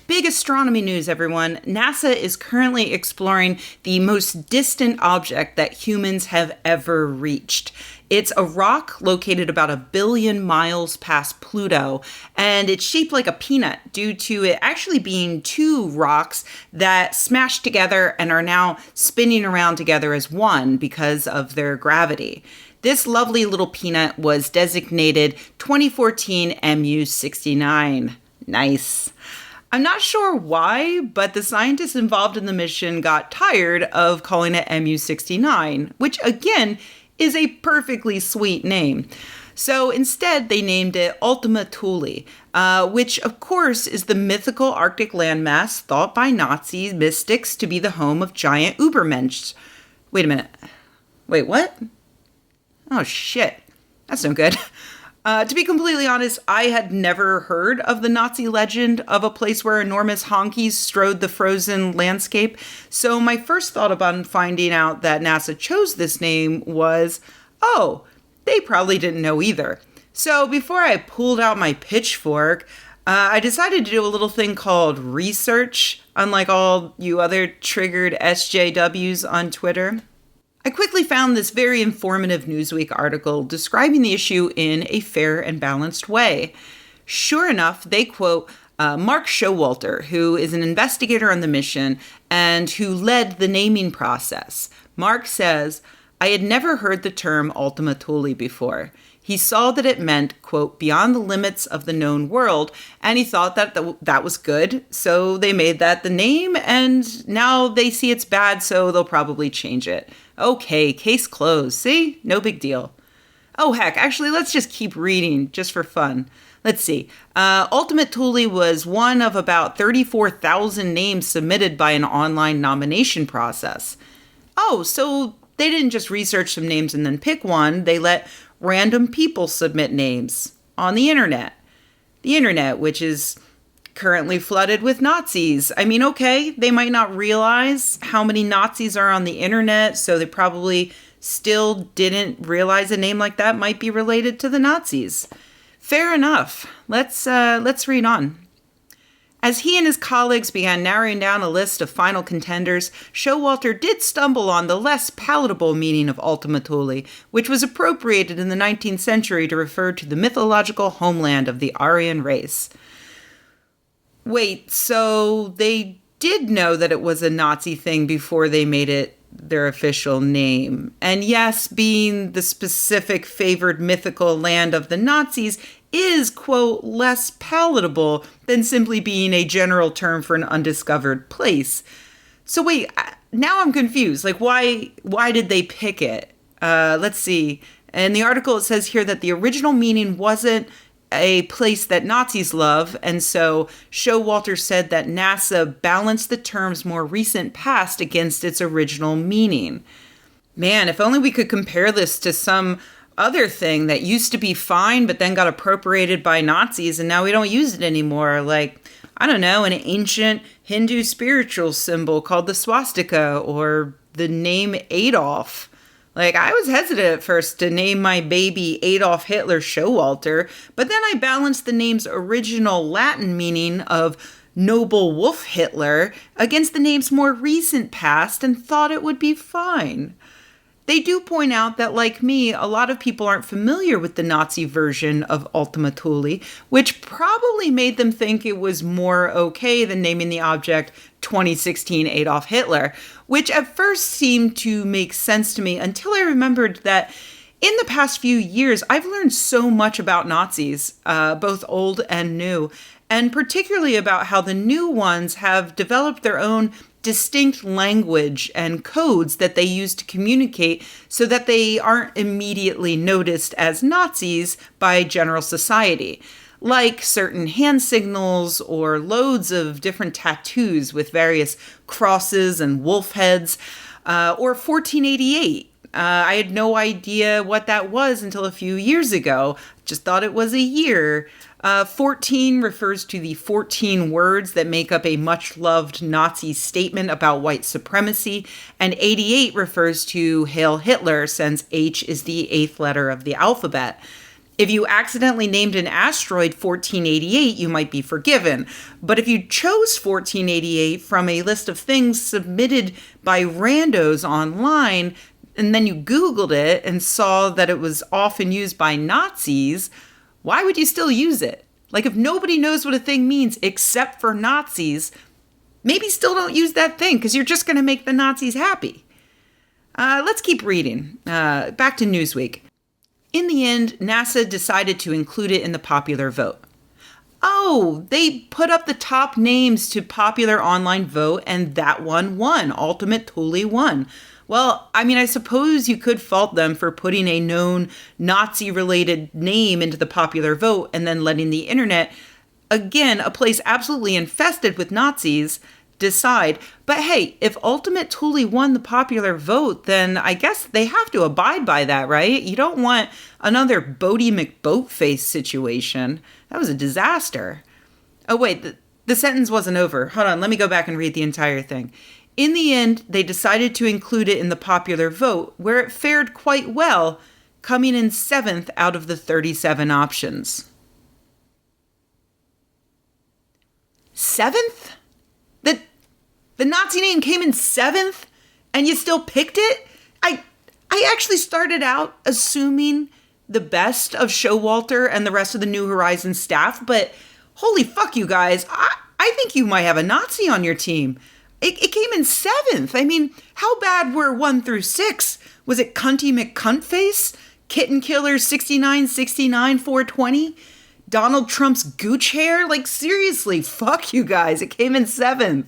Big astronomy news, everyone. NASA is currently exploring the most distant object that humans have ever reached. It's a rock located about 1 billion miles past Pluto, and it's shaped like a peanut due to it actually being two rocks that smashed together and are now spinning around together as one because of their gravity. This lovely little peanut was designated 2014 MU69. Nice. I'm not sure why, but the scientists involved in the mission got tired of calling it MU69, which again is a perfectly sweet name. So instead, they named it Ultima Thule, which of course is the mythical Arctic landmass thought by Nazi mystics to be the home of giant Ubermensch. Wait a minute. Wait, what? Oh shit. That's no good. To be completely honest, I had never heard of the Nazi legend of a place where enormous honkies strode the frozen landscape. So my first thought upon finding out that NASA chose this name was, oh, they probably didn't know either. So before I pulled out my pitchfork, I decided to do a little thing called research, unlike all you other triggered SJWs on Twitter. I quickly found this very informative Newsweek article describing the issue in a fair and balanced way. Sure enough, they quote Mark Showalter, who is an investigator on the mission and who led the naming process. Mark says, "I had never heard the term Ultima Thule before. He saw that it meant, quote, beyond the limits of the known world, and he thought that that was good, so they made that the name, and now they see it's bad, so they'll probably change it. Okay, case closed. See? No big deal." Oh, heck, actually, let's just keep reading, just for fun. Let's see. Ultimate Thule was one of about 34,000 names submitted by an online nomination process. Oh, so they didn't just research some names and then pick one. They let random people submit names on the internet. The internet, which is currently flooded with Nazis. I mean, okay, they might not realize how many Nazis are on the internet, so they probably still didn't realize a name like that might be related to the Nazis. Fair enough. Let's read on. As he and his colleagues began narrowing down a list of final contenders, Showalter did stumble on the less palatable meaning of Ultima Thule, which was appropriated in the 19th century to refer to the mythological homeland of the Aryan race. Wait, so they did know that it was a Nazi thing before they made it their official name. And yes, being the specific favored mythical land of the Nazis is, quote, less palatable than simply being a general term for an undiscovered place. So wait, now I'm confused. Like, why did they pick it? Let's see. In the article, it says here that the original meaning wasn't a place that Nazis love, and so Showalter said that NASA balanced the term's more recent past against its original meaning. Man, if only we could compare this to some other thing that used to be fine but then got appropriated by Nazis and now we don't use it anymore, like, I don't know, an ancient Hindu spiritual symbol called the swastika or the name Adolf. Like, I was hesitant at first to name my baby Adolf Hitler Showalter, but then I balanced the name's original Latin meaning of noble wolf Hitler against the name's more recent past and thought it would be fine. They do point out that, like me, a lot of people aren't familiar with the Nazi version of Ultima Thule, which probably made them think it was more okay than naming the object 2016 Adolf Hitler, which at first seemed to make sense to me until I remembered that in the past few years, I've learned so much about Nazis, both old and new, and particularly about how the new ones have developed their own distinct language and codes that they use to communicate so that they aren't immediately noticed as Nazis by general society, like certain hand signals or loads of different tattoos with various crosses and wolf heads, or 1488. I had no idea what that was until a few years ago. Just thought it was a year. 14 refers to the 14 words that make up a much-loved Nazi statement about white supremacy, and 88 refers to Hail Hitler, since H is the 8th letter of the alphabet. If you accidentally named an asteroid 1488, you might be forgiven. But if you chose 1488 from a list of things submitted by randos online, and then you Googled it and saw that it was often used by Nazis, why would you still use it? Like, if nobody knows what a thing means except for Nazis, maybe still don't use that thing because you're just going to make the Nazis happy. Let's keep reading. Back to Newsweek. In the end, NASA decided to include it in the popular vote. Oh, they put up the top names to popular online vote, and that one won. Ultima Thule won. Well, I mean, I suppose you could fault them for putting a known Nazi-related name into the popular vote and then letting the internet, again, a place absolutely infested with Nazis, decide. But hey, if Ultima Thule won the popular vote, then I guess they have to abide by that, right? You don't want another Bodie McBoatface situation. That was a disaster. Oh, wait, the sentence wasn't over. Hold on, let me go back and read the entire thing. In the end, they decided to include it in the popular vote, where it fared quite well, coming in 7th out of the 37 options. 7th? The Nazi name came in 7th, and you still picked it? I actually started out assuming the best of Showalter and the rest of the New Horizons staff, but holy fuck, you guys, I think you might have a Nazi on your team. It came in 7th. I mean, how bad were 1 through 6? Was it Cunty McCuntface? Kitten Killer 6969 420? Donald Trump's gooch hair? Like, seriously, fuck you guys. It came in 7th.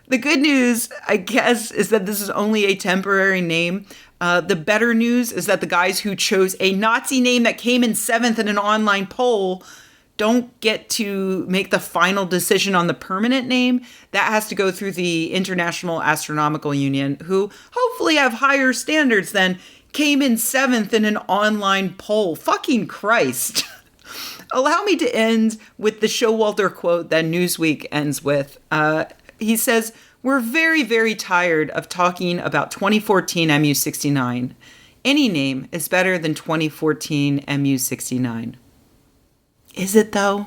The good news, I guess, is that this is only a temporary name. The better news is that the guys who chose a Nazi name that came in 7th in an online poll don't get to make the final decision on the permanent name. That has to go through the International Astronomical Union, who hopefully have higher standards than came in 7th in an online poll. Fucking Christ. Allow me to end with the Showalter quote that Newsweek ends with. He says, "We're very, very tired of talking about 2014 MU69. Any name is better than 2014 MU69. Is it though?